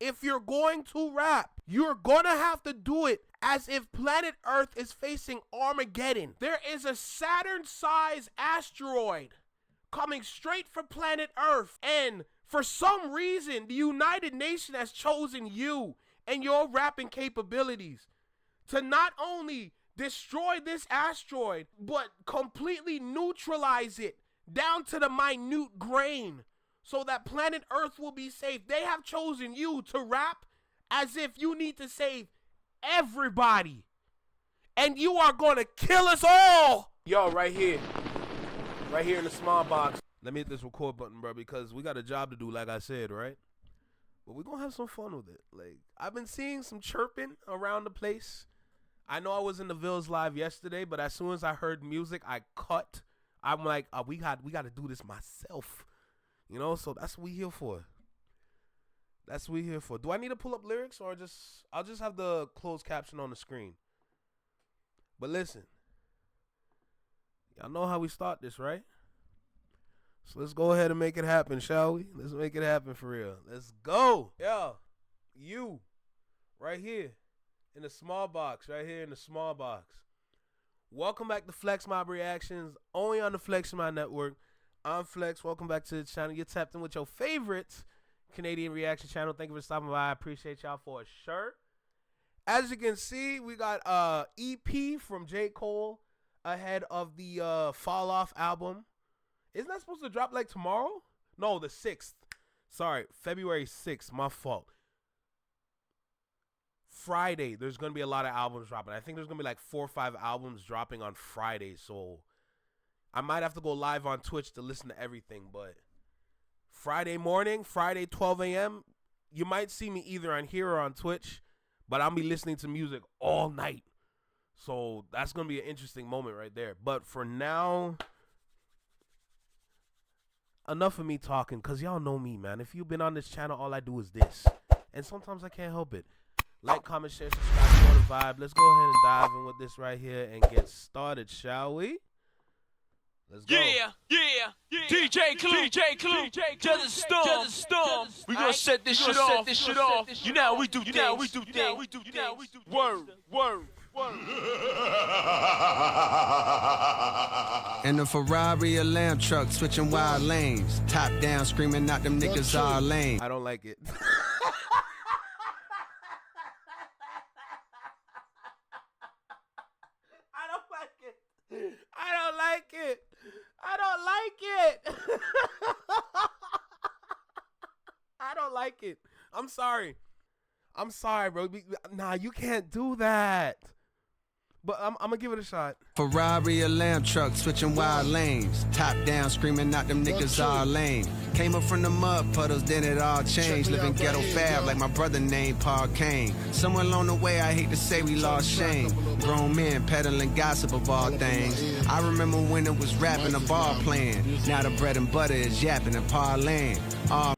if you're going to rap, you're gonna have to do it as if planet Earth is facing Armageddon. There is a Saturn-sized asteroid coming straight for planet Earth, and for some reason, the United Nations has chosen you and your rapping capabilities to not only destroy this asteroid, but completely neutralize it down to the minute grain so that planet Earth will be safe. They have chosen you to rap as if you need to save everybody. And you are going to kill us all. Yo, right here in the small box. Let me hit this record button, bro, because we got a job to do, like I said, right? But we're going to have some fun with it. Like, I've been seeing some chirping around the place. I know I was in thevills live yesterday, but as soon as I heard music, I cut. I'm like, we got to do this myself. You know, so that's what we here for. That's what we here for. Do I need to pull up lyrics or I'll just have the closed caption on the screen? But listen, y'all know how we start this, right? So let's go ahead and make it happen, shall we? Let's make it happen for real. Let's go. Yo, you, right here in the small box, right here in the small box. Welcome back to Flex Mob Reactions, only on the Flex Mob Network. I'm Flex. Welcome back to the channel. You're tapped in with your favorite Canadian reaction channel. Thank you for stopping by. I appreciate y'all for a shirt. As you can see, we got EP from jcole ahead of the Falloff album. Isn't that supposed to drop like tomorrow? No, the 6th. Sorry, February 6th. My fault. Friday, there's going to be a lot of albums dropping. I think there's going to be like 4 or 5 albums dropping on Friday. So I might have to go live on Twitch to listen to everything. But Friday morning, Friday 12 a.m., you might see me either on here or on Twitch. But I'll be listening to music all night. So that's going to be an interesting moment right there. But for now, enough of me talking, because y'all know me, man. If you've been on this channel, all I do is this. And sometimes I can't help it. Like, comment, share, subscribe, for the vibe. Let's go ahead and dive in with this right here and get started, shall we? Let's go. Yeah. DJ Clue, to the storm. We gonna set this shit off. You know how we do things. Word. In the Ferrari, a lamb truck, switching wild lanes. Top down, screaming out them niggas are lame. I don't like it. I don't like it. I'm sorry, bro. Nah, you can't do that. But I'm gonna give it a shot. Ferrari, a lamb truck, switching wild lanes. Top down, screaming out them niggas are lame. Came up from the mud puddles, then it all changed. Living ghetto fab like my brother named Paul Kane. Somewhere along the way, I hate to say we lost shame. Grown men peddling gossip of all things. I remember when it was rapping, a ball playing. Now the bread and butter is yapping and parlaying. No.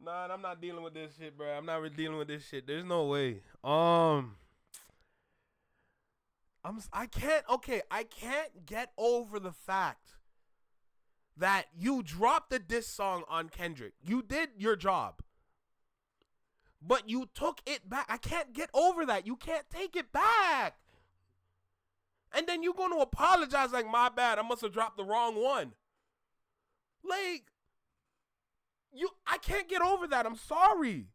Nah, I'm not dealing with this shit, bro. I'm not really dealing with this shit. There's no way. I can't get over the fact that you dropped a diss song on Kendrick. You did your job. But you took it back. I can't get over that. You can't take it back. And then you're going to apologize like, my bad, I must have dropped the wrong one. Like, I can't get over that. I'm sorry.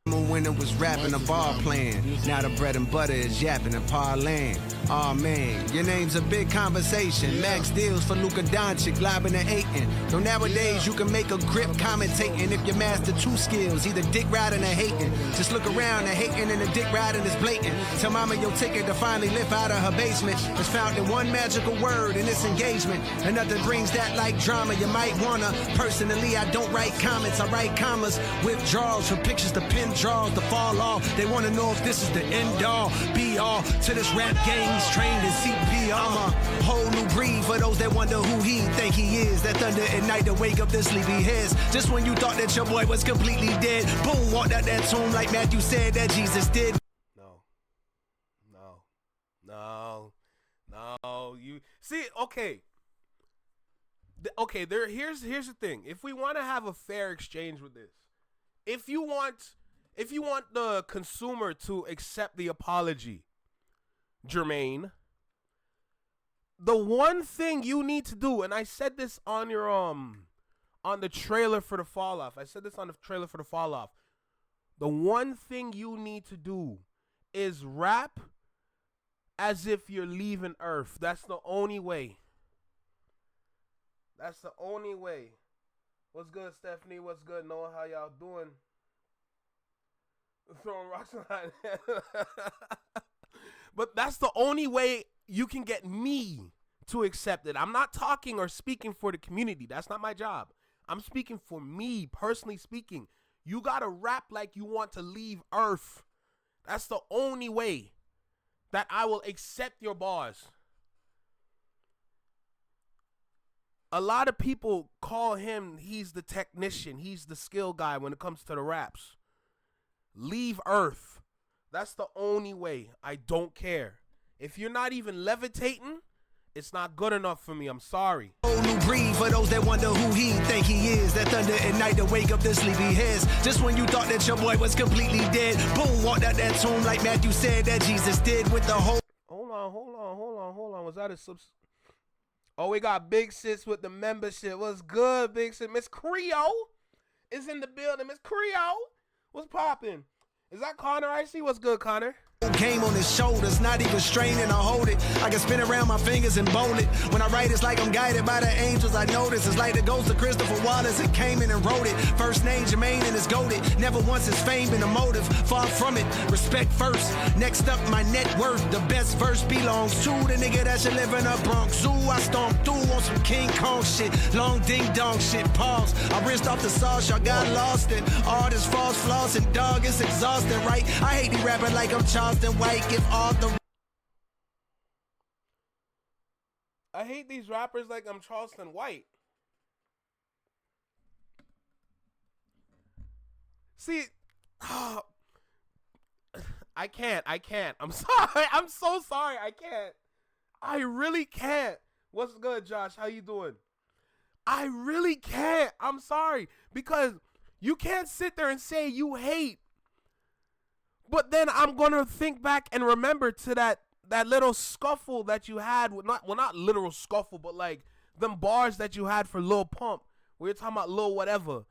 When it was rapping, a ball playing. Now the bread and butter is yapping and parlaying. Aw, man, your name's a big conversation. Max deals for Luka Doncic, lobbing and hating. Though nowadays you can make a grip commentating if you master 2 skills, either dick riding or hating. Just look around and hating and the dick riding is blatant. Tell mama your ticket to finally lift out of her basement is found in one magical word, and it's engagement. And nothing brings that like drama. You might wanna. Personally, I don't write comments, I write commas. Withdrawals from pictures to pin draws to fall off. They wanna know if this is the end all, be all to this rap game. He's trained in CPR. I'm a whole new breed for those that wonder who he think he is. That thunder at night to wake up their sleepy heads. Just when you thought that your boy was completely dead, boom, walked out that tomb like Matthew said that Jesus did. No. Oh, you see? Okay. Okay. Here's the thing. If we want to have a fair exchange with this, if you want the consumer to accept the apology, Jermaine, the one thing you need to do, and I said this on your on the trailer for the falloff. I said this on the trailer for the falloff. The one thing you need to do is rap as if you're leaving Earth. That's the only way. That's the only way. What's good, Stephanie? What's good, Noah? How y'all doing? Throwing rocks on that. But that's the only way you can get me to accept it. I'm not talking or speaking for the community. That's not my job. I'm speaking for me, personally speaking. You gotta rap like you want to leave Earth. That's the only way that I will accept your bars. A lot of people call him, he's the technician, he's the skill guy when it comes to the raps. Leave Earth. That's the only way. I don't care. If you're not even levitating, it's not good enough for me. I'm sorry. Whole new breed for those that wonder who he think he is. That thunder at night to wake up the sleepy heads. Just when you thought that your boy was completely dead, boom, walked out that tomb like Matthew said that Jesus did with the whole. Hold on. Was that a Oh, we got Big Sis with the membership. What's good, Big Sis? Miss Creole is in the building. Miss Creole, what's popping? Is that Connor I see? What's good, Connor? Game on his shoulders, not even straining to hold it. I can spin around my fingers and bowl it. When I write, it's like I'm guided by the angels. I notice it's like the ghost of Christopher Wallace. It came in and wrote it. First name Jermaine and it's goaded. Never once his fame been a motive. Far from it. Respect first. Next up, my net worth. The best verse belongs to the nigga that should live in a Bronx Zoo. I stomped through on some King Kong shit. Long ding dong shit. Pause. I rinsed off the sauce. Y'all got lost in all this false floss and dog. It's exhausting, right? I hate these rapping like I'm Charleston White. Give all the. I hate these rappers like I'm Charleston White. See, I can't. I'm sorry. I'm so sorry. I can't. I really can't. What's good, Josh? How you doing? I really can't. I'm sorry. Because you can't sit there and say you hate. But then I'm going to think back and remember to that little scuffle that you had with not literal scuffle, but like them bars that you had for Lil Pump. We were talking about Lil whatever.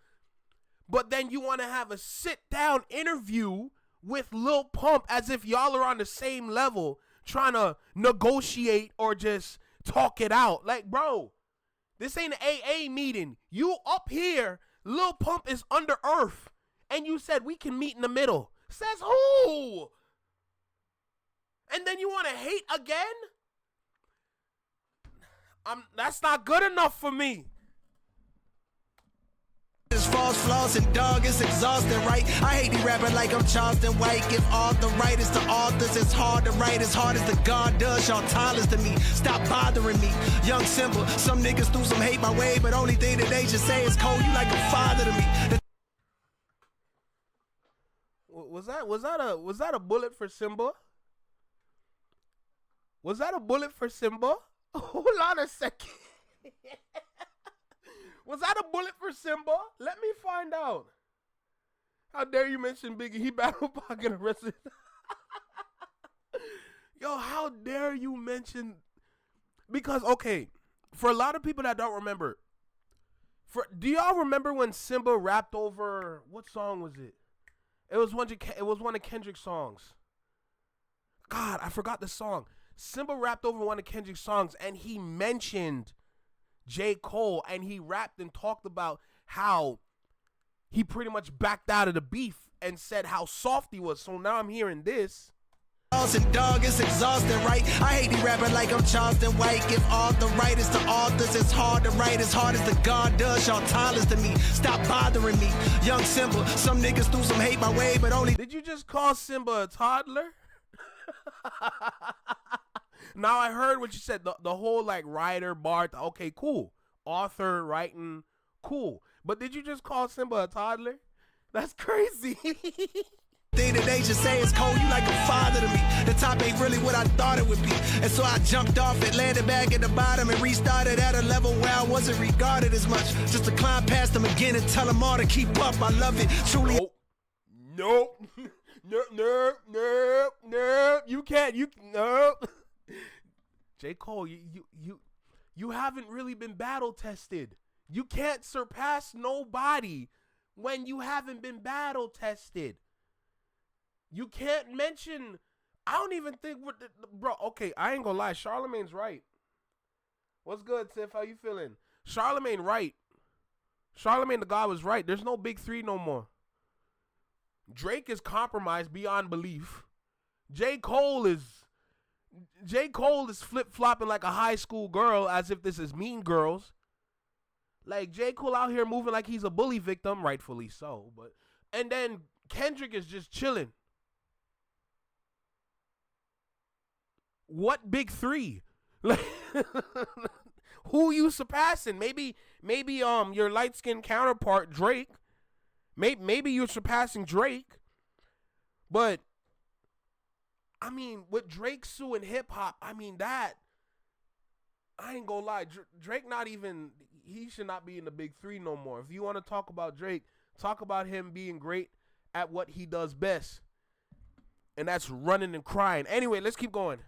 But then you want to have a sit down interview with Lil Pump as if y'all are on the same level trying to negotiate or just talk it out. Like, bro, this ain't an AA meeting. You up here, Lil Pump is under earth, and you said we can meet in the middle. Says who? And then you want to hate again? That's not good enough for me. It's false flaws and dog, it's exhausting, right? I hate these rapping like I'm Charleston White. Give all the writers to authors. It's hard to write as hard as the God does. Y'all tolerance to me. Stop bothering me. Young Simba. Some niggas threw some hate my way, but only thing that they just say is Cole, you like a father to me. Was that a bullet for Simba? Was that a bullet for Simba? Hold on a second. Was that a bullet for Simba? Let me find out. How dare you mention Biggie? He battle pocket arrested. Yo, how dare you mention? Because okay, for a lot of people that don't remember, do y'all remember when Simba rapped over what song was it? It was one of Kendrick's songs. God, I forgot the song. Simba rapped over one of Kendrick's songs, and he mentioned J.Cole, and he rapped and talked about how he pretty much backed out of the beef and said how soft he was. So now I'm hearing this. And dog, it's exhausting, right? I hate these rapping like I'm Charleston White. Give all the writers to authors. It's hard to write as hard as the God does. Y'all tolerance to me. Stop bothering me. Young Simba. Some niggas threw some hate my way, but only. Did you just call Simba a toddler? Now I heard what you said. The whole like writer, bar. Okay, cool. Author, writing, cool. But did you just call Simba a toddler? That's crazy. Thing that they just say is cold, you like a father to me. The top ain't really what I thought it would be. And so I jumped off it, landed back at the bottom, and restarted at a level where I wasn't regarded as much. Just to climb past them again and tell them all to keep up. I love it, truly. Nope. Nope. You can't. Nope. J. Cole, you haven't really been battle tested. You can't surpass nobody when you haven't been battle tested. You can't mention, I don't even think, bro, okay, I ain't gonna lie, Charlamagne's right. What's good, Tiff? How you feeling? Charlamagne right. Charlamagne the God was right. There's no big three no more. Drake is compromised beyond belief. J. Cole is flip-flopping like a high school girl as if this is Mean Girls. Like, J. Cole out here moving like he's a bully victim, rightfully so. And then Kendrick is just chilling. What big three? Like, who you surpassing? Maybe your light-skinned counterpart Drake. Maybe you're surpassing Drake. But I mean, with Drake suing hip hop, I mean that. I ain't gonna lie, Drake not even. He should not be in the big three no more. If you want to talk about Drake, talk about him being great at what he does best, and that's running and crying. Anyway, let's keep going.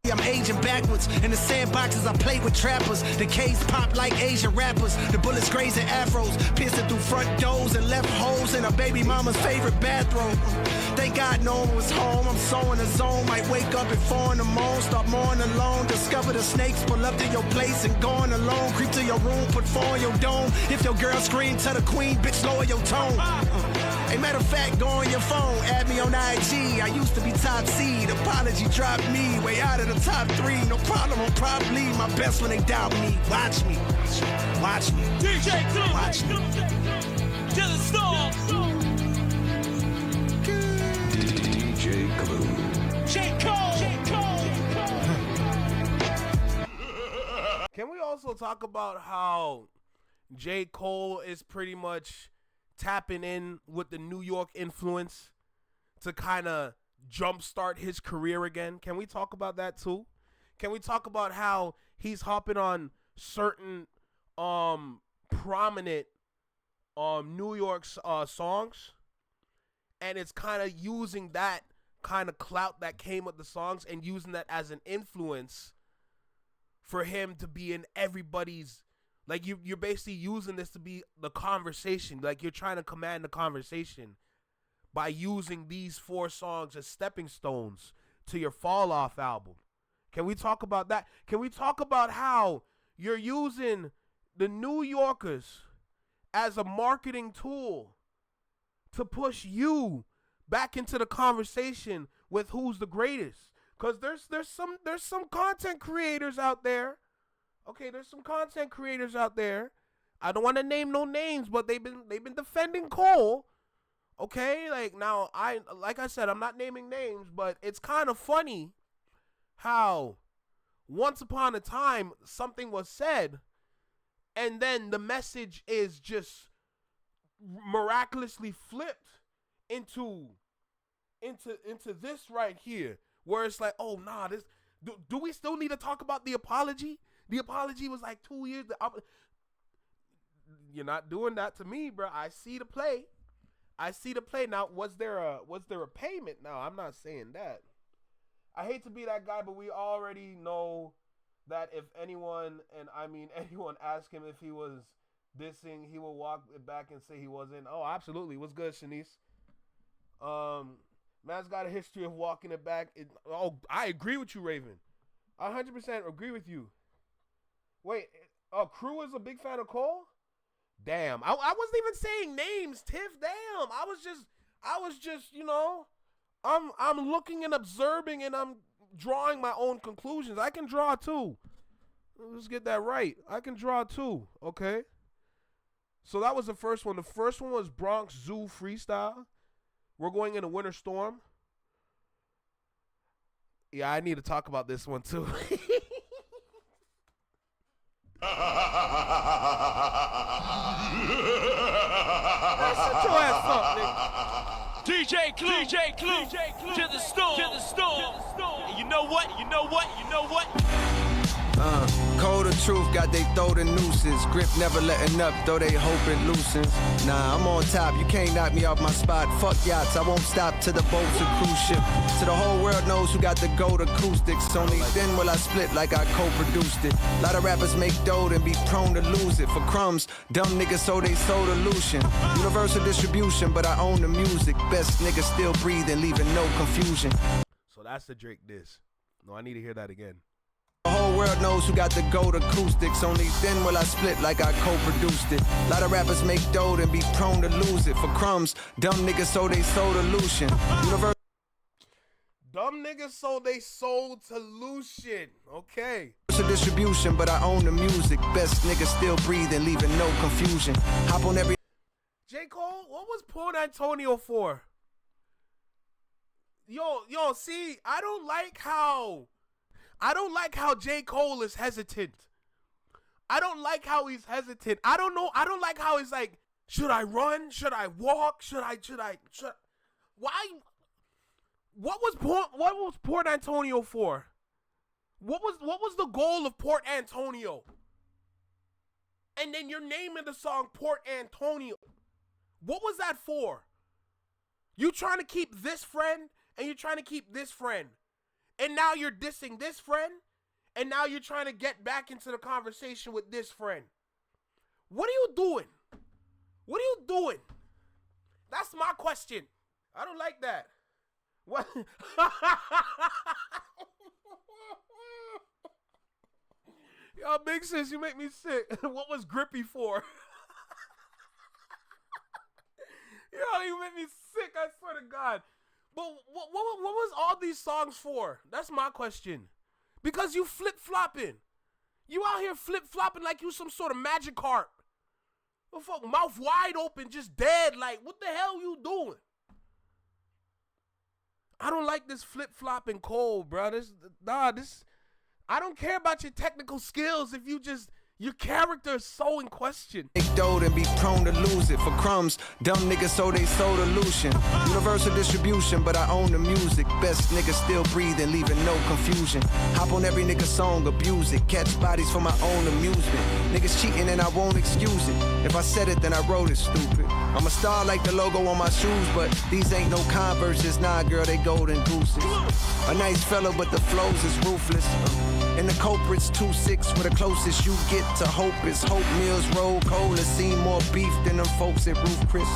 I'm aging backwards. In the sandboxes I play with trappers. The K's pop like Asian rappers. The bullets grazing afros, piercing through front doors and left holes in a baby mama's favorite bathroom. Thank God no one was home. I'm so in the zone. Might wake up at 4 in the morning, start mourning alone. Discover the snakes, pull up to your place and going alone. Creep to your room, put 4 on your dome. If your girl scream, tell the queen, bitch, lower your tone. Hey, matter of fact, go on your phone, add me on IG. I used to be top seed. Apology dropped me way out of the top 3. No problem, I'm probably my best when they doubt me. Watch me. Watch me. DJ Clue. Watch me. To the storm. DJ Clue. J. Cole. Can we also talk about how J. Cole is pretty much tapping in with the New York influence to kind of jumpstart his career again? Can we talk about that too? Can we talk about how he's hopping on certain prominent New York songs, and it's kind of using that kind of clout that came with the songs and using that as an influence for him to be in everybody's, like, you're basically using this to be the conversation. Like, you're trying to command the conversation by using these 4 songs as stepping stones to your Falloff album. Can we talk about that? Can we talk about how you're using the New Yorkers as a marketing tool to push you back into the conversation with who's the greatest? Because there's some content creators out there. Okay, there's some content creators out there. I don't want to name no names, but they've been defending Cole. Okay, like, now, like I said, I'm not naming names, but it's kind of funny how once upon a time something was said, and then the message is just miraculously flipped into this right here, where it's like, oh nah, this do we still need to talk about the apology? The apology was like 2 years. You're not doing that to me, bro. I see the play. Now, was there a payment? No, I'm not saying that. I hate to be that guy, but we already know that if anyone asked him if he was dissing, he will walk it back and say he wasn't. Oh, absolutely. What's good, Shanice? Man's got a history of walking it back. I agree with you, Raven. I 100% agree with you. Wait, Crew is a big fan of Cole? Damn, I wasn't even saying names, Tiff. Damn, I was just, I'm looking and observing, and I'm drawing my own conclusions. I can draw too. Let's get that right. I can draw too. Okay. So that was the first one. The first one was Bronx Zoo Freestyle. We're going into Winter Storm. Yeah, I need to talk about this one too. Shut your ass up, nigga. DJ Clue, to the storm. And you know what? Cold of truth, got they throw the nooses. Grip never letting up, though they hope it loosens. Nah, I'm on top, you can't knock me off my spot. Fuck yachts, I won't stop till the boat's a cruise ship. So the whole world knows who got the gold acoustics. Only then will I split like I co-produced it. A lot of rappers make dough and be prone to lose it. For crumbs, dumb niggas so they sold illusion. Universal distribution, but I own the music. Best niggas still breathing, leaving no confusion. So that's the Drake diss. No, I need to hear that again. The whole world knows who got the gold acoustics. Only then will I split like I co-produced it. A lot of rappers make dough and be prone to lose it. For crumbs, dumb niggas so they sold illusion. Dumb niggas so they sold to Lucian. Okay. Distribution, but I own the music. Best niggas still breathing, leaving no confusion. Hop on every. J. Cole, what was Port Antonio for? Yo, see, I don't like how J. Cole is hesitant. I don't like how he's hesitant. I don't like how he's like, should I run? Should I walk? Should I? Why? What was Port Antonio for? What was the goal of Port Antonio? And then you're naming the song Port Antonio. What was that for? You trying to keep this friend and you're trying to keep this friend. And now you're dissing this friend, and now you're trying to get back into the conversation with this friend. What are you doing? What are you doing? That's my question. I don't like that. What? Yo, big sis, you make me sick. What was Grippy for? Yo, you make me sick, I swear to God. But what was all these songs for? That's my question. Because you flip-flopping. You out here flip-flopping like you some sort of magic harp. The fuck, mouth wide open, just dead. Like, what the hell you doing? I don't like this flip-flopping Cole, bro. I don't care about your technical skills if your character is so in question. Make dough and be prone to lose it. For crumbs, dumb niggas so they sold illusion. Universal distribution, but I own the music. Best niggas still breathing, leaving no confusion. Hop on every nigga song, abuse it. Catch bodies for my own amusement. Niggas cheating and I won't excuse it. If I said it, then I wrote it, stupid. I'm a star like the logo on my shoes, but these ain't no Converses. Nah, girl, they golden gooses. A nice fella, but the flows is ruthless. And the culprit's 2-6, where the closest you get to hope is Hope Mills Road Cola. Seen more beef than them folks at Roof Chris.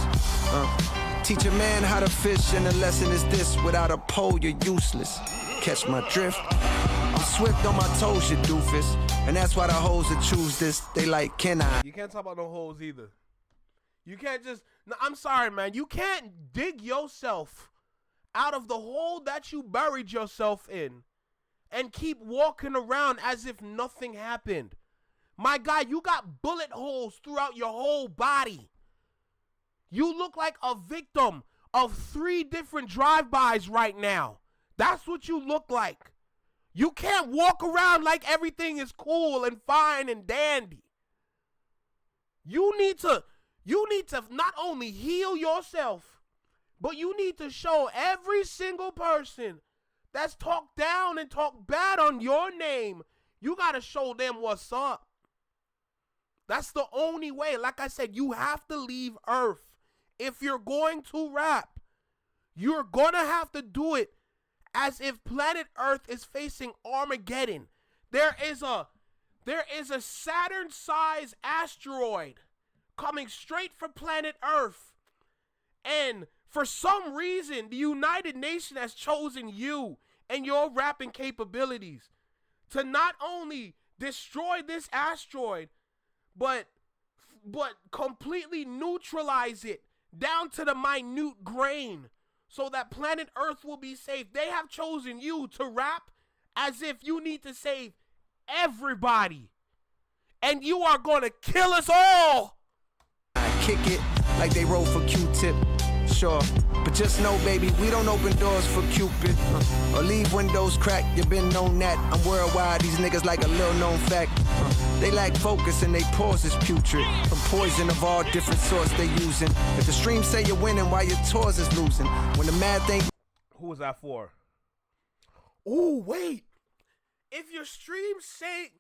Teach a man how to fish, and the lesson is this: without a pole, you're useless. Catch my drift? I'm swift on my toes, you doofus. And that's why the hoes that choose this, they like, can I? You can't talk about no hoes either. You can't just, no, I'm sorry, man. You can't dig yourself out of the hole that you buried yourself in and keep walking around as if nothing happened. My guy, you got bullet holes throughout your whole body. You look like a victim of 3 different drive-bys right now. That's what you look like. You can't walk around like everything is cool and fine and dandy. You need to not only heal yourself, but you need to show every single person that's talked down and talked bad on your name, you got to show them what's up. That's the only way. Like I said, you have to leave Earth. If you're going to rap, you're going to have to do it as if planet Earth is facing Armageddon. There is a Saturn-sized asteroid coming straight for planet Earth. And for some reason, the United Nations has chosen you and your rapping capabilities to not only destroy this asteroid, but completely neutralize it down to the minute grain so that planet Earth will be safe. They have chosen you to rap as if you need to save everybody. And you are going to kill us all. I kick it like they roll for Q-tip. Sure, But just know, baby, we don't open doors for Cupid or leave windows cracked. You been known that. I'm worldwide, these niggas like a little known fact. They lack focus and they pause is putrid. From poison of all different sorts they using. If the streams say you're winning while your tours is losing. When the mad thing... Who was that for? Oh, wait. If your streams say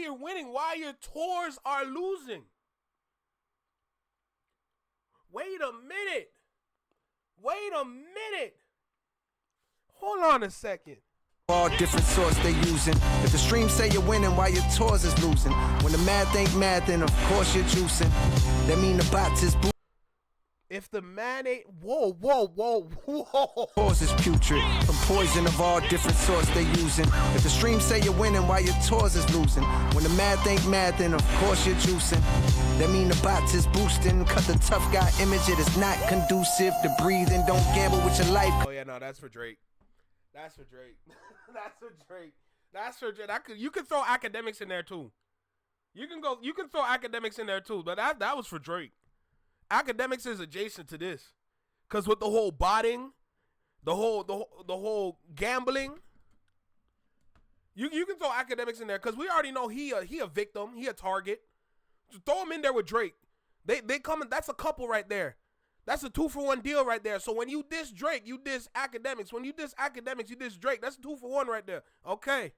you're winning while your tours are losing. Wait a minute. Hold on a second. All different sorts they using. If the streams say you're winning while your tours is losing. When the mad think mad, then of course you're juicing. That mean the bots is If the man ain't... Whoa. Tours is putrid. From poison of all different sorts they using. If the streams say you're winning while your tours is losing. When the mad think mad, then of course you're juicing. That mean the bots is boosting. Cut the tough guy image, it is not conducive to breathing. Don't gamble with your life. Oh yeah, no, that's for Drake. That's for Drake. You can throw Akademiks in there too. You can throw Akademiks in there too, but that was for Drake. Akademiks is adjacent to this, cause with the whole botting, the whole gambling, you can throw Akademiks in there, cause we already know he a victim, he a target. Just throw him in there with Drake. They coming. That's a couple right there. That's a 2-for-1 deal right there. So when you diss Drake, you diss Akademiks. When you diss Akademiks, you diss Drake. That's a 2-for-1 right there. Okay.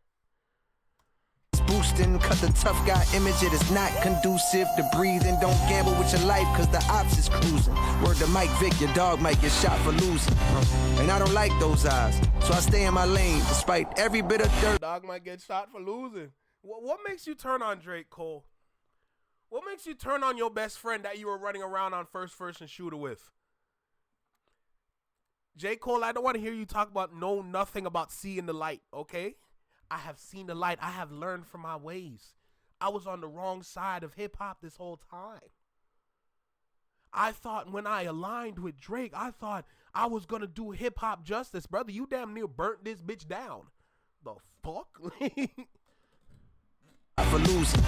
Boosting, cut the tough guy image, it is not conducive to breathing. Don't gamble with your life, cause the ops is cruising. Word to Mike Vick, your dog might get shot for losing. And I don't like those eyes, so I stay in my lane, despite every bit of dirt. Dog might get shot for losing. What makes you turn on Drake, Cole? What makes you turn on your best friend that you were running around on first-person shooter with? J. Cole, I don't want to hear you talk about nothing about seeing the light, okay? I have seen the light. I have learned from my ways. I was on the wrong side of hip-hop this whole time. I thought when I aligned with Drake, I thought I was going to do hip-hop justice. Brother, you damn near burnt this bitch down. The fuck? For losing,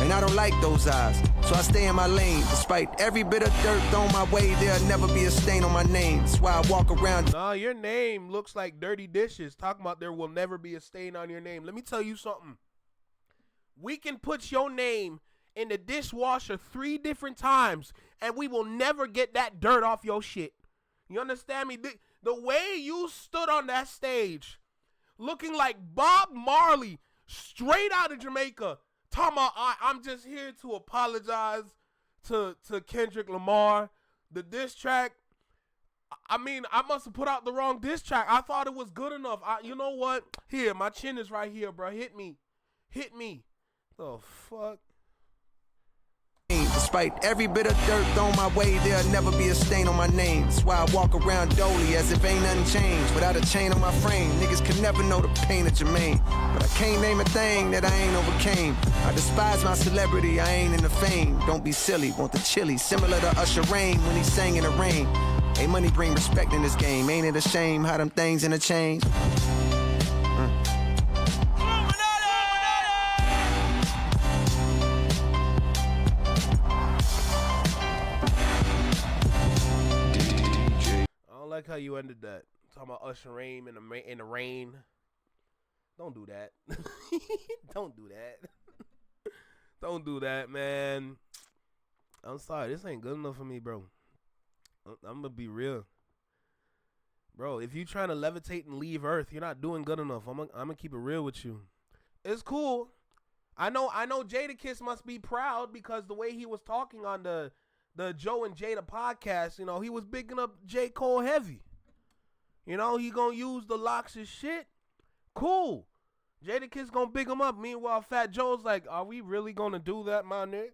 and I don't like those eyes, so I stay in my lane. Despite every bit of dirt thrown my way, there'll never be a stain on my name. That's why I walk around. Nah, your name looks like dirty dishes. Talking about there will never be a stain on your name. Let me tell you something. We can put your name in the dishwasher 3 different times, and we will never get that dirt off your shit. You understand me? The way you stood on that stage, looking like Bob Marley, straight out of Jamaica, talking about I'm just here to apologize to Kendrick Lamar. The diss track, I mean, I must have put out the wrong diss track. I thought it was good enough. You know what? Here, my chin is right here, bro. Hit me. The fuck? Despite every bit of dirt thrown my way, there'll never be a stain on my name. That's why I walk around dolly as if ain't nothing changed. Without a chain on my frame, niggas can never know the pain of Jermaine. But I can't name a thing that I ain't overcame. I despise my celebrity, I ain't in the fame. Don't be silly, want the chili, similar to Usher Rain when he sang in the rain. Hey, money bring respect in this game. Ain't it a shame how them things interchange? I like how you ended that. Talking about Usher Rain in the rain. Don't do that. Don't do that. Don't do that, man. I'm sorry. This ain't good enough for me, bro. I'm gonna be real. Bro, if you trying to levitate and leave Earth, you're not doing good enough. I'm gonna keep it real with you. It's cool. I know Jadakiss must be proud because the way he was talking on the Joe and Jada podcast, you know, he was bigging up J. Cole heavy. You know, he gonna use the locks and shit. Cool. Jadakiss gonna big him up. Meanwhile, Fat Joe's like, are we really gonna do that, my nigga?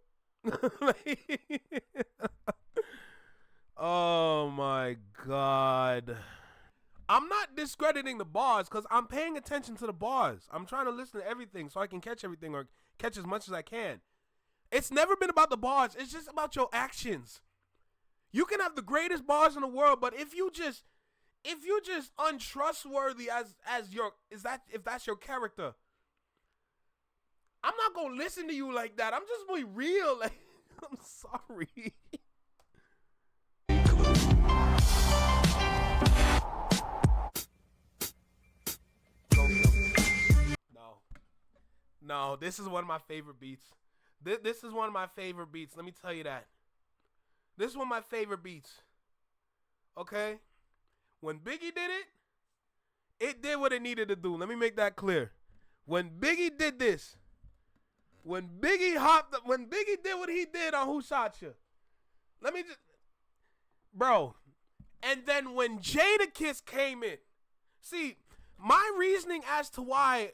Oh my God. I'm not discrediting the bars because I'm paying attention to the bars. I'm trying to listen to everything so I can catch everything or catch as much as I can. It's never been about the bars. It's just about your actions. You can have the greatest bars in the world, but if you just untrustworthy if that's your character, I'm not gonna listen to you like that. I'm just gonna be real. Like, I'm sorry. No, this is one of my favorite beats. This is one of my favorite beats. Let me tell you that. This is one of my favorite beats. Okay? When Biggie did it, it did what it needed to do. Let me make that clear. When Biggie did this, when Biggie did what he did on Who Shot Ya, let me just, bro. And then when Jadakiss came in, see, my reasoning as to why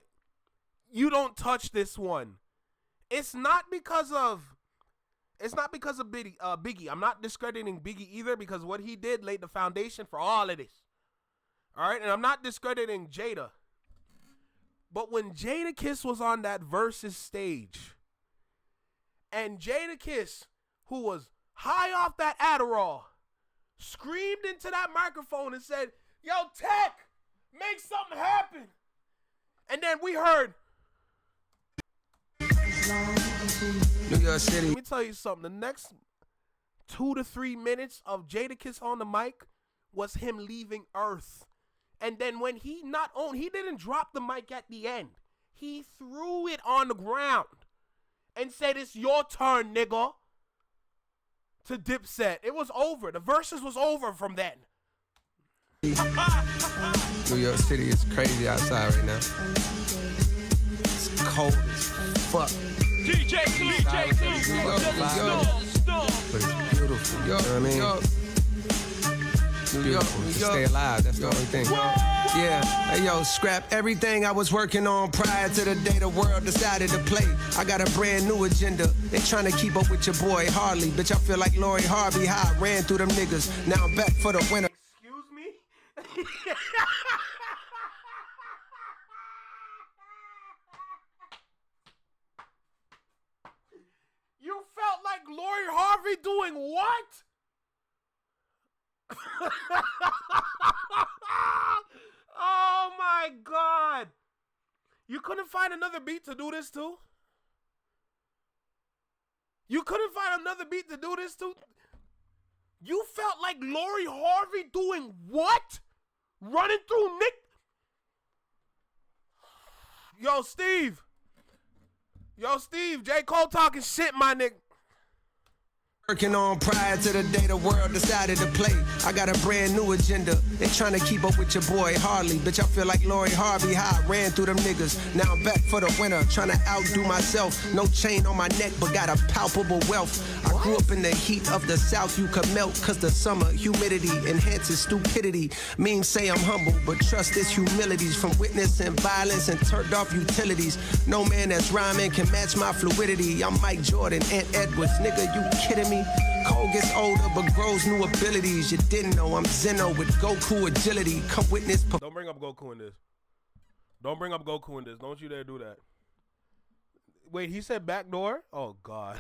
you don't touch this one, it's not because of Biggie. I'm not discrediting Biggie either, because what he did laid the foundation for all of this. All right, and I'm not discrediting Jada. But when Jadakiss was on that Versus stage, and Jadakiss, who was high off that Adderall, screamed into that microphone and said, "Yo, Tech, make something happen." And then we heard, New York City. let me tell you something. The next 2 to 3 minutes of Jadakiss on the mic was him leaving Earth. And then when he didn't drop the mic at the end. He threw it on the ground and said, "It's your turn, nigga," to Dipset. It was over. The Versus was over from then. New York City is crazy outside right now. It's cold as fuck. DJ But it's beautiful. You know what I mean? New York, stay alive, that's the only thing. Yeah, hey yo, scrap everything I was working on prior to the day the world decided to play. I got a brand new agenda. They trying to keep up with your boy Harley. Bitch, I feel like Lori Harvey, how I ran through them niggas. Now I'm back for the winter. Excuse me? You felt like Lori Harvey doing what? Oh my God. You couldn't find another beat to do this to? You couldn't find another beat to do this to? You felt like Lori Harvey doing what? Running through Nick? Yo, Steve, J. Cole talking shit, my nigga. Working on prior to the day the world decided to play. I got a brand new agenda. They trying to keep up with your boy Harley. Bitch, I feel like Lori Harvey, how I ran through them niggas. Now I'm back for the winter, trying to outdo myself. No chain on my neck, but got a palpable wealth. I grew up in the heat of the South, you could melt, cause the summer humidity enhances stupidity. Memes say I'm humble, but trust this humility's from witnessing violence and turned off utilities. No man that's rhyming can match my fluidity. I'm Mike Jordan, Ant Edwards, nigga, you kidding me? Cole gets older but grows new abilities. You didn't know I'm Zeno with Goku agility. Come witness. Don't bring up Goku in this. Don't bring up Goku in this. Don't you dare do that. Wait, he said backdoor? Oh, God.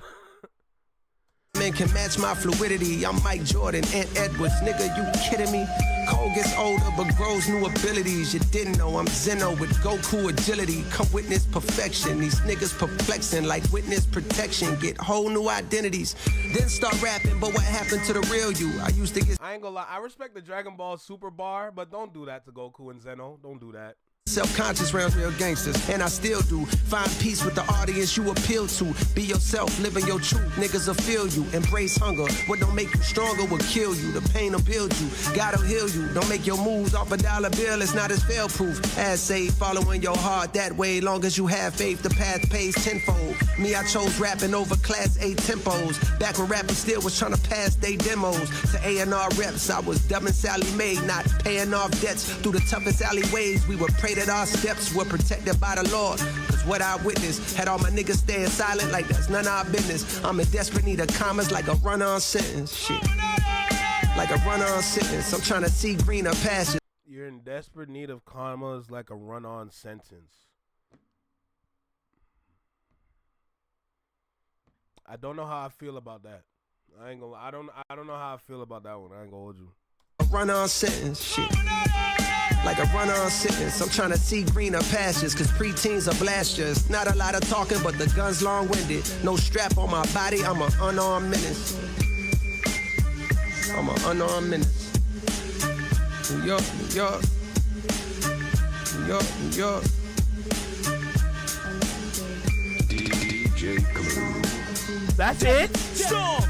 Man can match my fluidity. I'm Mike Jordan, Ant Edwards, nigga, you kidding me? Cole gets older but grows new abilities. You didn't know I'm Zeno with Goku agility. Come witness perfection. These niggas perplexing like witness protection. Get whole new identities. Then start rapping, but what happened to the real you? I used to get I ain't gonna lie. I respect the Dragon Ball Super bar, but don't do that to Goku and Zeno. Don't do that. self-conscious round real gangsters, and I still do. Find peace with the audience you appeal to. Be yourself, living your truth, niggas will feel you. Embrace hunger, what don't make you stronger will kill you. The pain will build you, God'll heal you. Don't make your moves off a dollar bill, it's not as fail-proof. As say, following your heart that way, long as you have faith, the path pays tenfold. Me, I chose rapping over class A tempos. Back when rappers still was trying to pass they demos. To A&R reps, I was dubbing Sally Mae, not paying off debts through the toughest alleyways. We would pray that our steps were protected by the Lord. Cause what I witnessed had all my niggas staying silent like that's none of our business. I'm in desperate need of commas like a run-on sentence. Shit. Like a run-on sentence. I'm trying to see greener pastures. You're in desperate need of commas like a run-on sentence. I don't know how I feel about that. I ain't gonna. I don't know how I feel about that one. I ain't gonna hold you. A run-on sentence, shit. Like a run-on sentence. I'm trying to see greener pastures, cause preteens are blasters. Not a lot of talking, but the gun's long-winded. No strap on my body, I'm an unarmed menace. I'm an unarmed menace. New York, New York. New York, New York. DJ Clue. That's it? Storm.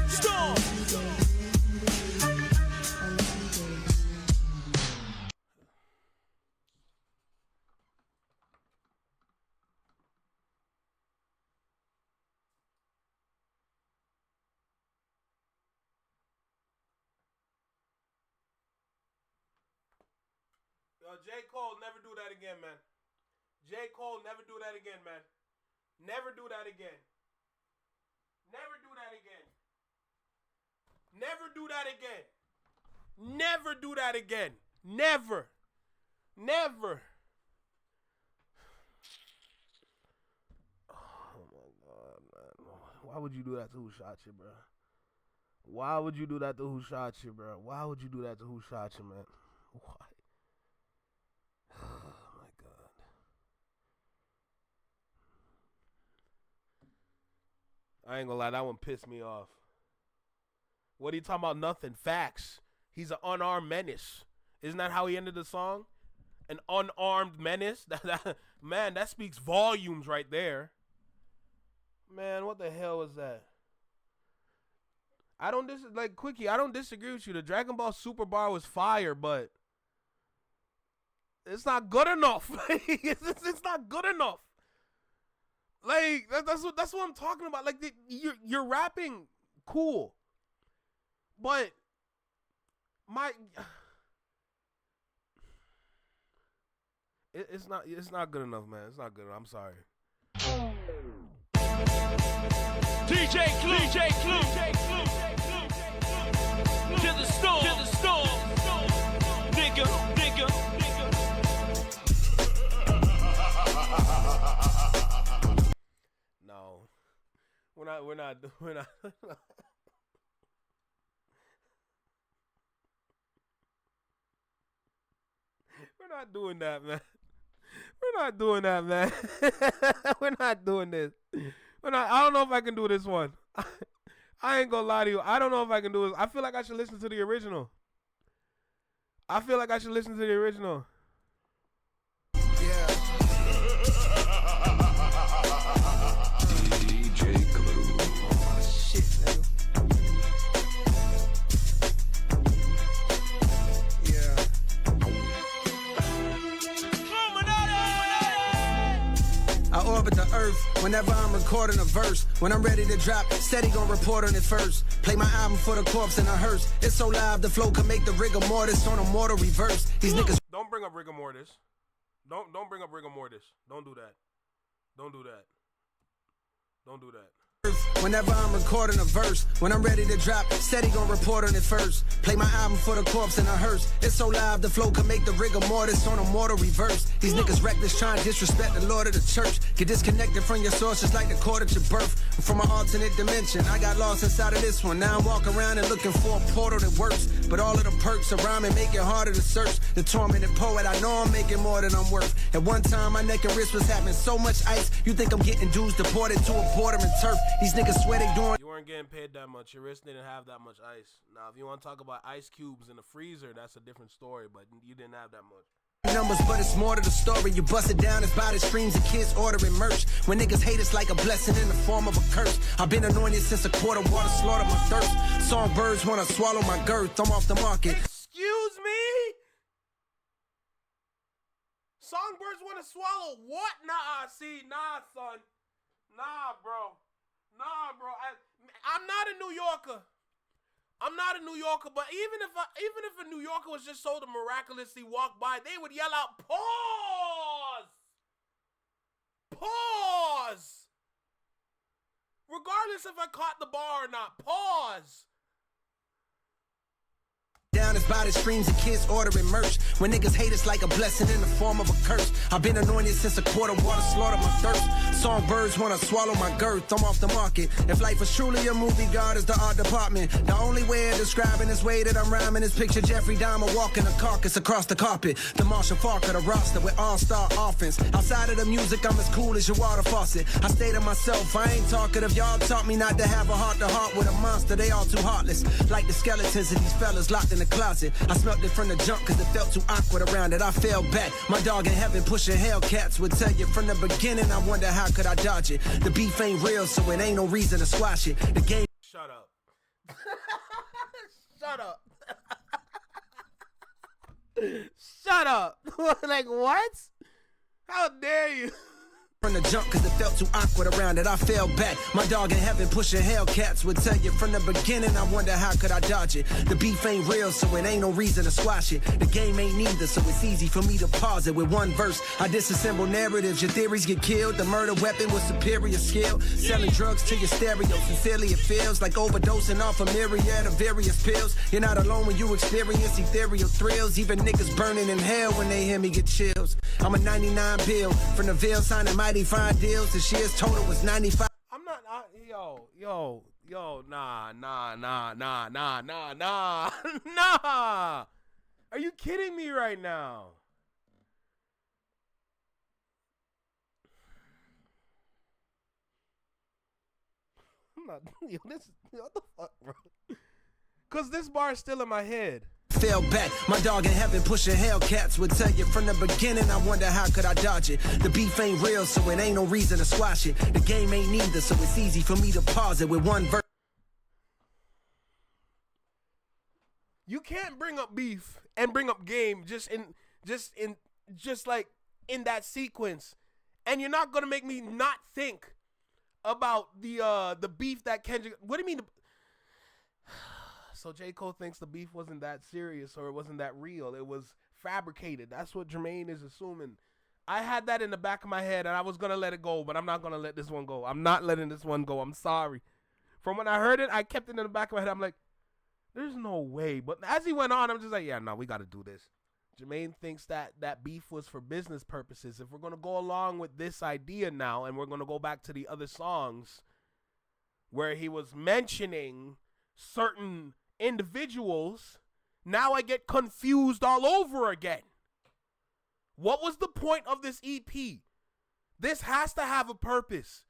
Yo, J. Cole, never do that again, man. J. Cole, never do that again, man. Never do that again. Never do that again. Never do that again. Never do that again. Never. Never. Oh my God, man. Why would you do that to who shot you, bro? Why would you do that to who shot you, bro? Why would you do that to who shot you, man? Why? Oh my God. I ain't gonna lie, that one pissed me off. What are you talking about? Nothing. Facts. He's an unarmed menace. Isn't that how he ended the song? An unarmed menace? Man, that speaks volumes right there. Man, what the hell was that? I don't Quickie, I don't disagree with you. The Dragon Ball Super bar was fire, but it's not good enough. It's not good enough. Like that's what I'm talking about. Like you're rapping cool, but it's not good enough, man. It's not good enough. I'm sorry. DJ Clue. To the storm. Nigga. No, we're not. We're not doing that, man. We're not doing that, man. We're not doing this. I don't know if I can do this one. I ain't gonna lie to you. I don't know if I can do it. I feel like I should listen to the original. DJ Clue. Shit, nigga. Yeah. I orbit the earth whenever I'm recording a verse. When I'm ready to drop, steady gon' report on it first. Play my album for the corpse in a hearse. It's so live, the flow can make the rigor mortis on a mortal reverse. These niggas. Don't bring up rigor mortis. Don't bring up rigor mortis. Don't do that. Don't do that. Don't do that. Whenever I'm recording a verse, when I'm ready to drop, steady gon' report on it first. Play my album for the corpse in a hearse. It's so live, the flow can make the rigor mortis on a mortal reverse. These niggas reckless trying to disrespect the Lord of the church. Get disconnected from your source just like the cord at your birth. I'm from an alternate dimension, I got lost inside of this one. Now I'm walking around and looking for a portal that works. But all of the perks around me make it harder to search. The tormented poet, I know I'm making more than I'm worth. At one time, my neck and wrist was having so much ice. You think I'm getting dudes deported to a border and turf. These niggas swear they doing. You weren't getting paid that much. Your wrist didn't have that much ice. Now, if you want to talk about ice cubes in the freezer, that's a different story, but you didn't have that much. Numbers, but it's more to the story. You bust it down as by the streams of kids ordering merch. When niggas hate it's like a blessing in the form of a curse. I've been anointed since a quart of water slaughter my thirst. Songbirds wanna swallow my girth. I'm off the market. Excuse me? Songbirds want to swallow what? Nah, son. Nah, bro. I'm not a New Yorker. But even if a New Yorker was just so to miraculously walk by, they would yell out, Pause! Regardless if I caught the bar or not, pause! Down as by the streams of kids ordering merch. When niggas hate it's like a blessing in the form of a curse. I've been anointed since a quart of water slaughter my thirst. Songbirds wanna swallow my girth. I'm off the market. If life was truly a movie, God is the art department. The only way of describing this way that I'm rhyming is picture Jeffrey Dahmer walking a carcass across the carpet. The Marshall Falk of the roster with all-star offense. Outside of the music, I'm as cool as your water faucet. I stay to myself, I ain't talkative. Y'all taught me not to have a heart-to-heart with a monster. They all too heartless. Like the skeletons of these fellas locked in the closet. I smelt it from the jump cause it felt too awkward around it. I fell back. My dog in heaven pushing Hellcats would tell you from the beginning. I wonder how how could I dodge it? The beef ain't real, so it ain't no reason to squash it. The game. Shut up. Shut up. Shut up. Like, what? How dare you? From the jump, cause it felt too awkward around it, I fell back. My dog in heaven pushing Hellcats would tell you from the beginning, I wonder how could I dodge it. The beef ain't real, so it ain't no reason to squash it. The game ain't neither, so it's easy for me to pause it. With one verse, I disassemble narratives, your theories get killed. The murder weapon with superior skill. Selling drugs to your stereo, sincerely it feels like overdosing off a myriad of various pills. You're not alone when you experience ethereal thrills. Even niggas burning in hell when they hear me get chills. I'm a 99 bill, from the veil signing mighty fine deals. The shares total was 95. I'm not, nah. Nah. Are you kidding me right now? I'm not, what the fuck, bro? Cause this bar is still in my head. Fell back, my dog in heaven pushing Hellcats would tell you from the beginning, I wonder how could I dodge it. The beef ain't real, so it ain't no reason to squash it. The game ain't neither, so it's easy for me to pause it with one verse. You can't bring up beef and bring up game just like in that sequence, and you're not gonna make me not think about the beef that Kendrick. What do you mean? So J. Cole thinks the beef wasn't that serious or it wasn't that real. It was fabricated. That's what Jermaine is assuming. I had that in the back of my head and I was going to let it go, but I'm not going to let this one go. I'm not letting this one go. I'm sorry. From when I heard it, I kept it in the back of my head. I'm like, there's no way. But as he went on, I'm just like, yeah, no, we got to do this. Jermaine thinks that beef was for business purposes. If we're going to go along with this idea now and we're going to go back to the other songs where he was mentioning certain individuals, now I get confused all over again. What was the point of this EP? This has to have a purpose.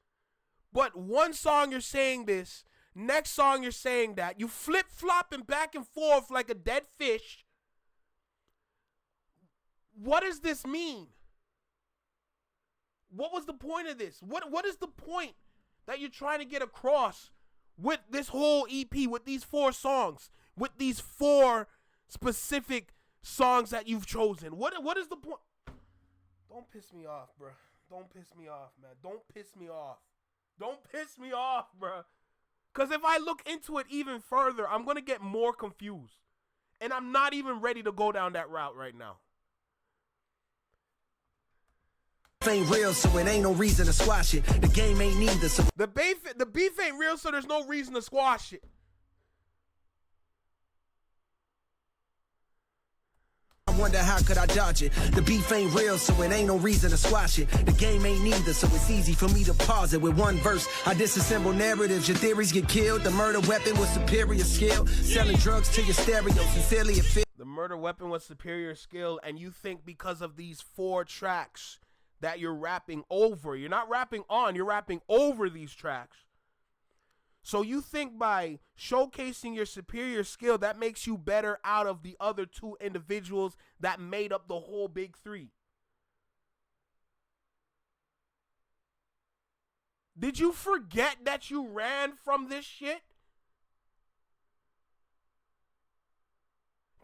But one song you're saying this, next song you're saying that. You flip-flopping back and forth like a dead fish. What does this mean? What was the point of this? What is the point that you're trying to get across with this whole EP, with these 4 songs, with these 4 specific songs that you've chosen? What is the point? Don't piss me off, bro. Don't piss me off, man. Don't piss me off. Don't piss me off, bro. Because if I look into it even further, I'm going to get more confused. And I'm not even ready to go down that route right now. Ain't real, so it ain't no reason to squash it. The game ain't neither, so the beef ain't real, so there's no reason to squash it. I wonder how could I dodge it. The beef ain't real, so it ain't no reason to squash it. The game ain't neither, so it's easy for me to pause it with one verse. I disassemble narratives, your theories get killed. The murder weapon with superior skill. Selling drugs to your stereo, sincerely it feels. The murder weapon with superior skill, and you think because of these 4 tracks that you're rapping over. You're not rapping on, you're rapping over these tracks. So you think by showcasing your superior skill, that makes you better out of the other 2 individuals that made up the whole big 3. Did you forget that you ran from this shit?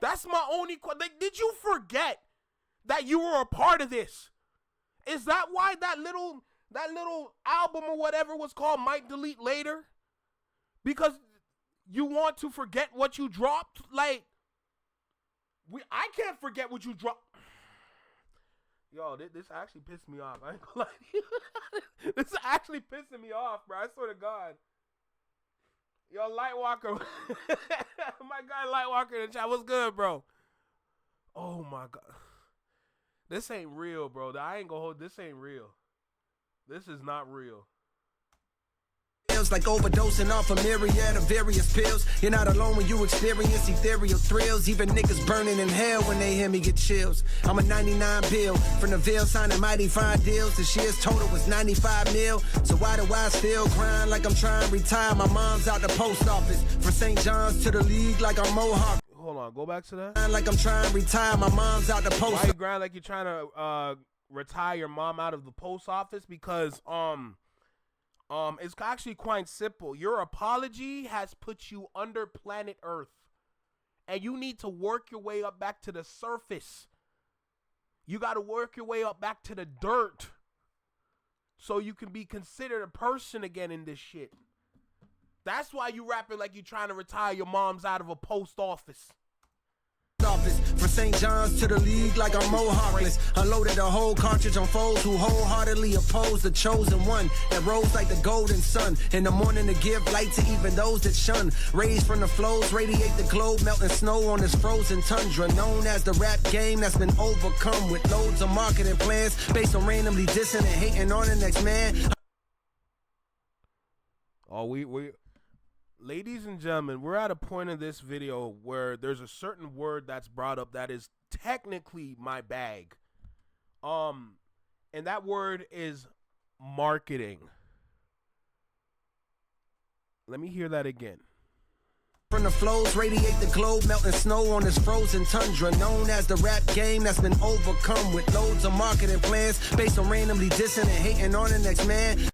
That's my only question. Like, did you forget that you were a part of this? Is that why that little album or whatever was called Might Delete Later? Because you want to forget what you dropped? Like, I can't forget what you dropped. Yo, this actually pissed me off. I ain't gonna lie to you. This is actually pissing me off, bro. I swear to God. Yo, Lightwalker. My guy Lightwalker in the chat. What's good, bro? Oh, my God. This ain't real, bro. I ain't gonna hold. This ain't real. This is not real. Feels like overdosing off a myriad of various pills. You're not alone when you experience ethereal thrills. Even niggas burning in hell when they hear me get chills. I'm a 99 bill from the veil signing mighty fine deals. The shares total was 95 mil. So why do I still grind like I'm trying to retire? My mom's out the post office from St. John's to the league like I'm Mohawk. Hold on, go back to that. Like I'm trying to retire. My mom's out the post. Why you grind like you're trying to retire your mom out of the post office because it's actually quite simple. Your apology has put you under planet Earth, and you need to work your way up back to the surface. You got to work your way up back to the dirt so you can be considered a person again in this shit. That's why you rapping like you trying to retire your moms out of a post office. From St. John's to the league like I'm Mohawkless. Unloaded a whole cartridge on foes who wholeheartedly oppose the chosen one that rose like the golden sun in the morning to give light to even those that shun. Raised from the flows, radiate the globe, melting snow on this frozen tundra. Known as the rap game that's been overcome with loads of marketing plans based on randomly dissing and hating on the next man. Oh, we ladies and gentlemen, we're at a point in this video where there's a certain word that's brought up that is technically my bag. And that word is marketing. Let me hear that again. From the flows, radiate the globe, melting snow on this frozen tundra. Known as the rap game that's been overcome with loads of marketing plans based on randomly dissing and hating on the next man.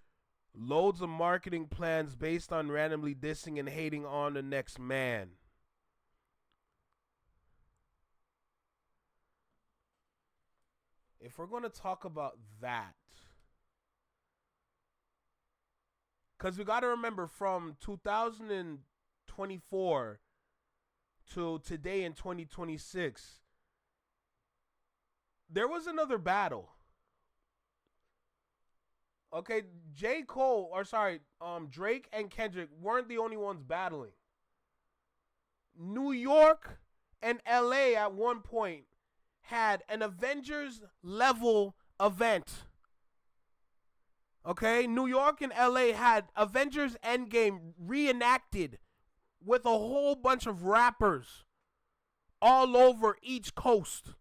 Loads of marketing plans based on randomly dissing and hating on the next man. If we're going to talk about that, because we got to remember from 2024 to today in 2026, there was another battle. Okay, Drake and Kendrick weren't the only ones battling. New York and LA at one point had an Avengers level event. Okay, New York and LA had Avengers Endgame reenacted with a whole bunch of rappers all over each coast.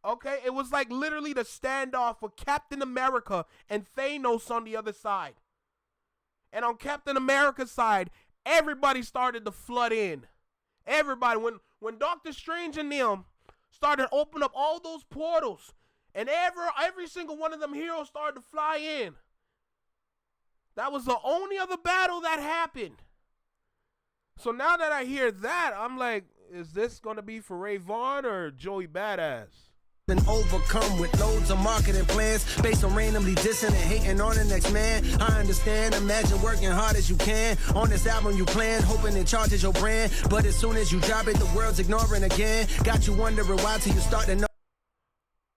Okay, it was like literally the standoff with Captain America and Thanos on the other side. And on Captain America's side, everybody started to flood in. Everybody, when Doctor Strange and them started to open up all those portals, and every single one of them heroes started to fly in. That was the only other battle that happened. So now that I hear that, I'm like, is this going to be for Ray Vaughn or Joey Badass? Been overcome with loads of marketing plans based on randomly dissing and hating on the next man. I understand, imagine working hard as you can on this album you plan, hoping it charges your brand, but as soon as you drop it, the world's ignoring again. Got you wondering why till you start to know.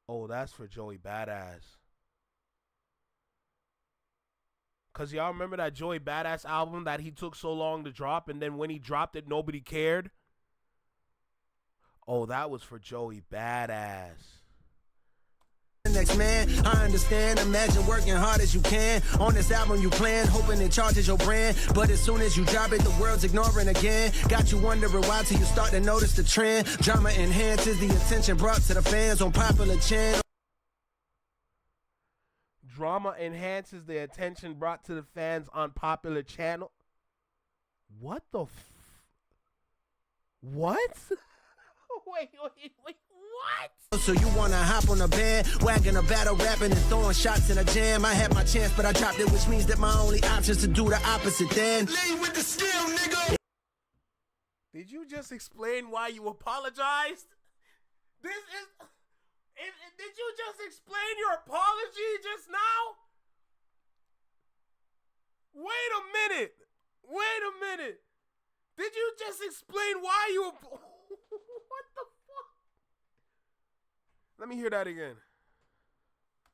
Oh, that's for Joey Badass. Cause y'all remember that Joey Badass album that he took so long to drop, and then when he dropped it, nobody cared? Oh, that was for Joey Badass. Next man, I understand, imagine working hard as you can on this album you plan, hoping it charges your brand, but as soon as you drop it, the world's ignoring again. Got you wondering why till you start to notice the trend. Drama enhances the attention brought to the fans on popular channel. Drama enhances the attention brought to the fans on popular channel. What the what? Wait, what? So you wanna hop on a band, wagging a battle, rapping and throwing shots in a jam. I had my chance, but I dropped it, which means that my only option is to do the opposite then. Lead with the skill, nigga. Did you just explain why you apologized? Did you just explain your apology just now? Wait a minute. Did you just explain why you what the fuck? Let me hear that again.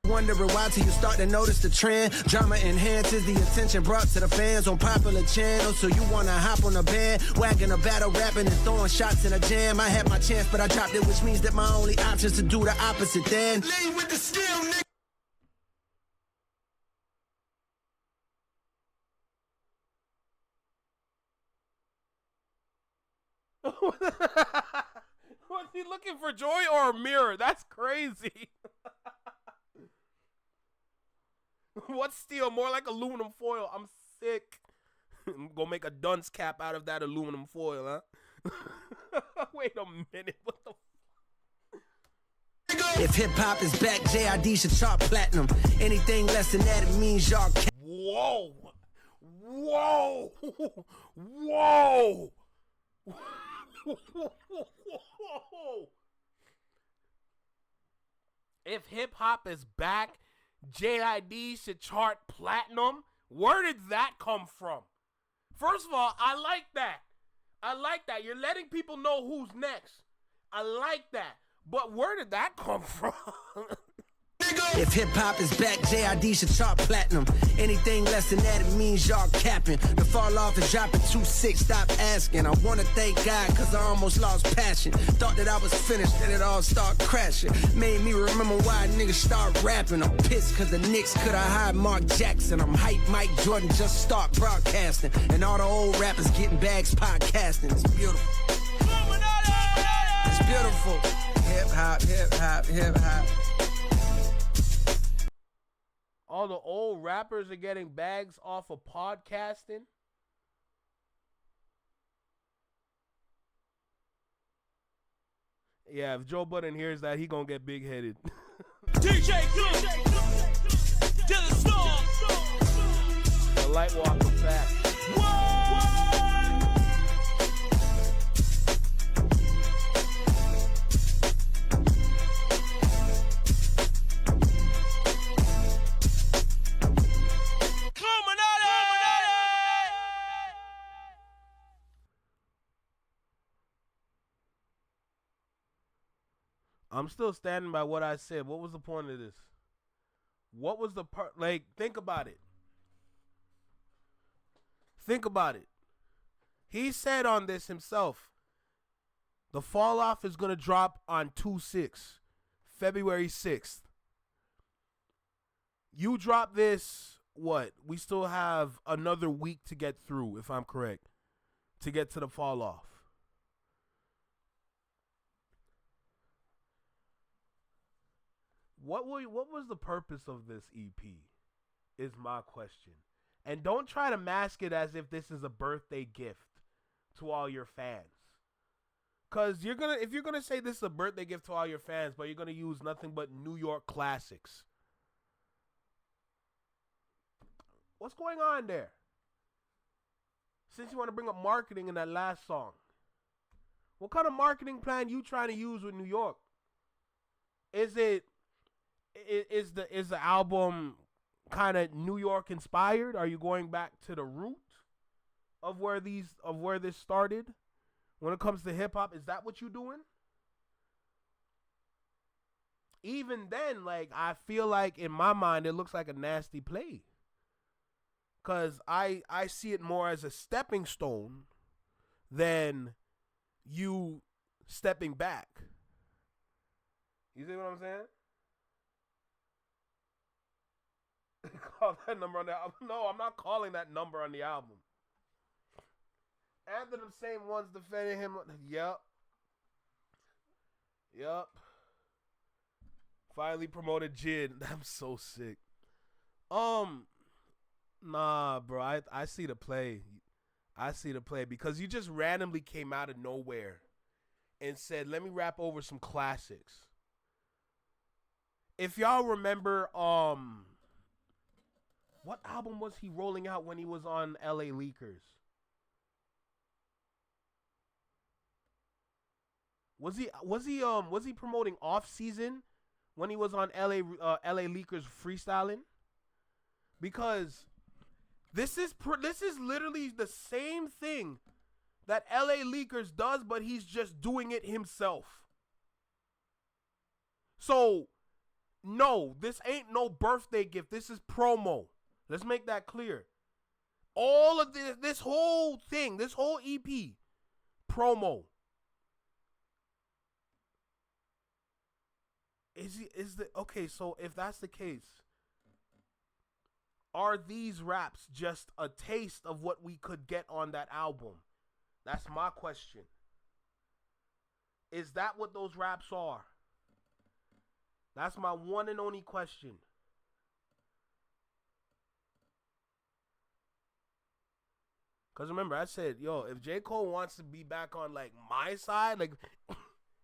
Wondering why till you start to notice the trend. Drama enhances the attention brought to the fans on popular channels. So you wanna hop on a band, wagging a battle, rapping and throwing shots in a jam. I had my chance, but I dropped it, which means that my only option is to do the opposite then. Lead with the skill, nigga. Was he looking for joy or a mirror? That's crazy. What's steel? More like aluminum foil. I'm sick. I'm gonna make a dunce cap out of that aluminum foil, huh? Wait a minute. What the If hip hop is back, JID should chart platinum. Anything less than that, it means y'all can't. Whoa! Whoa! Whoa! If hip hop is back, JID should chart platinum. Where did that come from? First of all, I like that. I like that. You're letting people know who's next. I like that. But where did that come from? If hip hop is back, JID should chart platinum. Anything less than that, it means y'all capping. The fall off is dropping 2-6. Stop asking. I wanna thank God, cause I almost lost passion. Thought that I was finished, then it all start crashing. Made me remember why niggas start rapping. I'm pissed cause the Knicks could've hired Mark Jackson. I'm hype Mike Jordan, just start broadcasting. And all the old rappers getting bags podcasting. It's beautiful. It's beautiful. Hip hop, hip hop, hip hop. All the old rappers are getting bags off of podcasting. Yeah, if Joe Budden hears that, he gonna get big-headed. DJ Clue, to the storm. The light walker back. I'm still standing by what I said. What was the point of this? What was the part? Like, think about it. Think about it. He said on this himself, the fall off is going to drop on 2/6, February 6th. You drop this, what? We still have another week to get through, if I'm correct, to get to the fall off. What was the purpose of this EP is my question. And don't try to mask it as if this is a birthday gift to all your fans. Cause if you're gonna say this is a birthday gift to all your fans, but you're gonna use nothing but New York classics. What's going on there? Since you want to bring up marketing in that last song, what kind of marketing plan you trying to use with New York? Is the album kind of New York inspired? Are you going back to the root of where this started? When it comes to hip hop, is that what you doing? Even then, like, I feel like in my mind it looks like a nasty play. Cause I see it more as a stepping stone than you stepping back. You see what I'm saying? Call that number on the album. No, I'm not calling that number on the album. And them same ones defending him. Yep. Finally promoted Jid. I'm so sick. Nah, bro. I see the play. I see the play because you just randomly came out of nowhere and said, "Let me rap over some classics." If y'all remember, what album was he rolling out when he was on LA Leakers? Was he promoting Off Season when he was on LA Leakers freestyling? Because this is literally the same thing that LA Leakers does, but he's just doing it himself. So, no, this ain't no birthday gift. This is promo. Let's make that clear. All of this whole thing, this whole EP, promo. Okay, so if that's the case, are these raps just a taste of what we could get on that album? That's my question. Is that what those raps are? That's my one and only question. Because remember, I said, yo, if J. Cole wants to be back on, like, my side, like,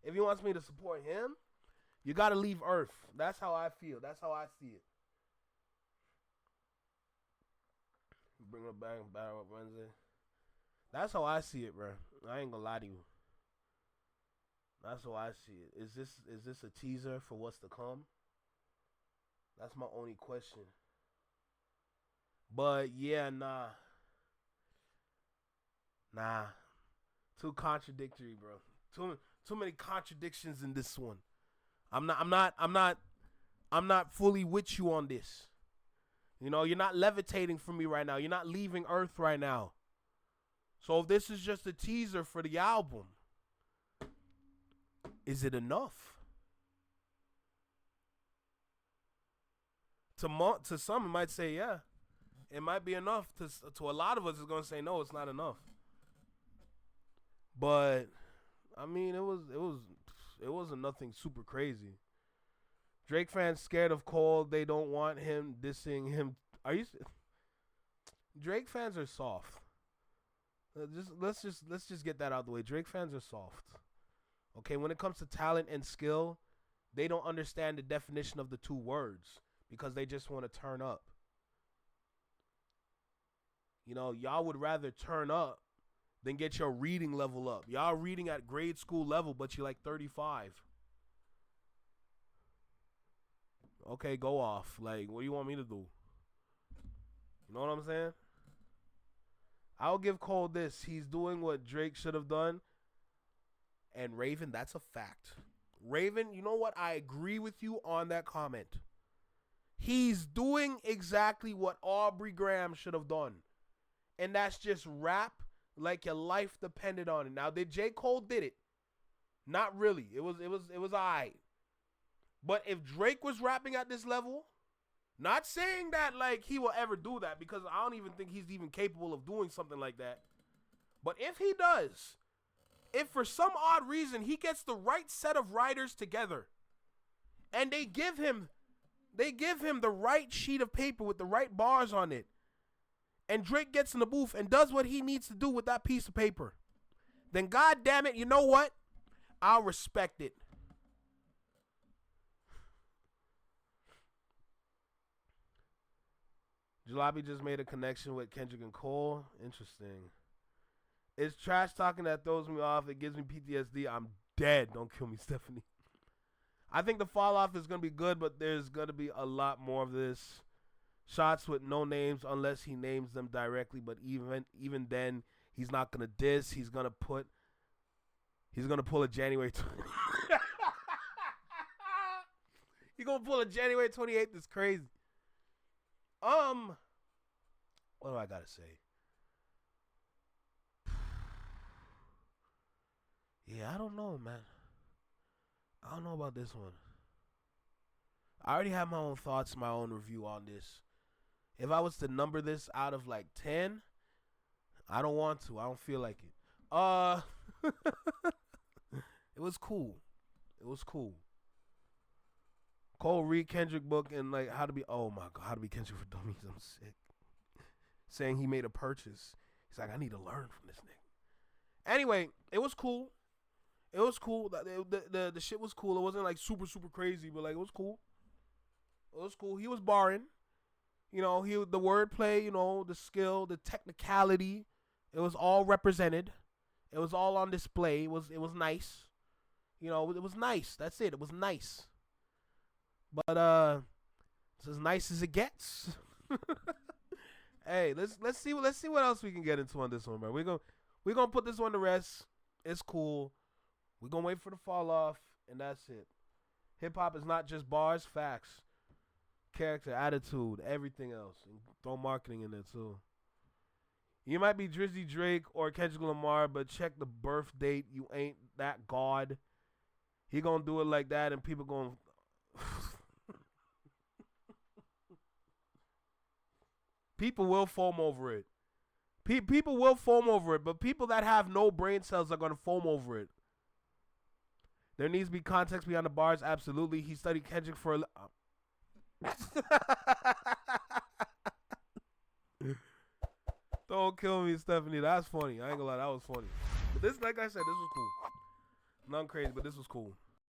if he wants me to support him, You gotta leave Earth. That's how I feel. That's how I see it. Bring it back, battle up Wednesday. That's how I see it, bro. I ain't gonna lie to you. That's how I see it. Is this a teaser for what's to come? That's my only question. But yeah, nah. Too contradictory, bro. Too many contradictions in this one. I'm not fully with you on this. You know, you're not levitating for me right now. You're not leaving Earth right now. So if this is just a teaser for the album, is it enough? To some, it might say yeah. It might be enough. To a lot of us, it's gonna say no, it's not enough. But I mean, it wasn't nothing super crazy. Drake fans scared of Cole. They don't want him dissing him. Drake fans are soft. Let's just get that out of the way. Drake fans are soft. Okay, when it comes to talent and skill, they don't understand the definition of the two words because they just want to turn up. You know, y'all would rather turn up than get your reading level up. Y'all reading at grade school level, but you're like 35. Okay, go off. Like, what do you want me to do? You know what I'm saying? I'll give Cole this. He's doing what Drake should have done. And Raven, that's a fact. Raven, you know what? I agree with you on that comment. He's doing exactly what Aubrey Graham should have done. And that's just rap like your life depended on it. Now, did J. Cole did it? Not really. It was alright. But if Drake was rapping at this level, not saying that like he will ever do that, because I don't even think he's even capable of doing something like that. But if he does, if for some odd reason he gets the right set of writers together and they give him the right sheet of paper with the right bars on it, and Drake gets in the booth and does what he needs to do with that piece of paper, then God damn it, you know what? I'll respect it. Jalabi just made a connection with Kendrick and Cole. Interesting. It's trash talking that throws me off. It gives me PTSD. I'm dead. Don't kill me, Stephanie. I think the fall off is going to be good, but there's going to be a lot more of this. Shots with no names unless he names them directly, but even then, he's not going to diss. He's going to pull a January 20th. He's going to pull a January 28th. It's crazy. What do I gotta say? Yeah, I don't know, man. I don't know about this one. I already have my own thoughts, my own review on this. If I was to number this out of like 10, I don't want to. I don't feel like it. It was cool. It was cool. Cole read Kendrick book and like how to be Kendrick for dummies. I'm sick. Saying he made a purchase. He's like, I need to learn from this nigga. Anyway, it was cool. It was cool. The shit was cool. It wasn't like super crazy, but like it was cool. It was cool. He was barring. You know, the wordplay, you know, the skill, the technicality. It was all represented. It was all on display. It was nice. You know, it was nice. That's it. It was nice. But it's as nice as it gets. Hey, let's see what else we can get into on this one, man. We're gonna put this one to rest. It's cool. We're gonna wait for the fall off, and that's it. Hip hop is not just bars, facts, character, attitude, everything else. And throw marketing in there too. You might be Drizzy Drake or Kendrick Lamar, but check the birth date. You ain't that God. He gonna do it like that, and people gonna. People will foam over it. People will foam over it, but people that have no brain cells are going to foam over it. There needs to be context behind the bars. Absolutely. He studied Kendrick for Don't kill me, Stephanie. That's funny. I ain't gonna lie. That was funny. But this, like I said, this was cool. Nothing crazy, but this was cool.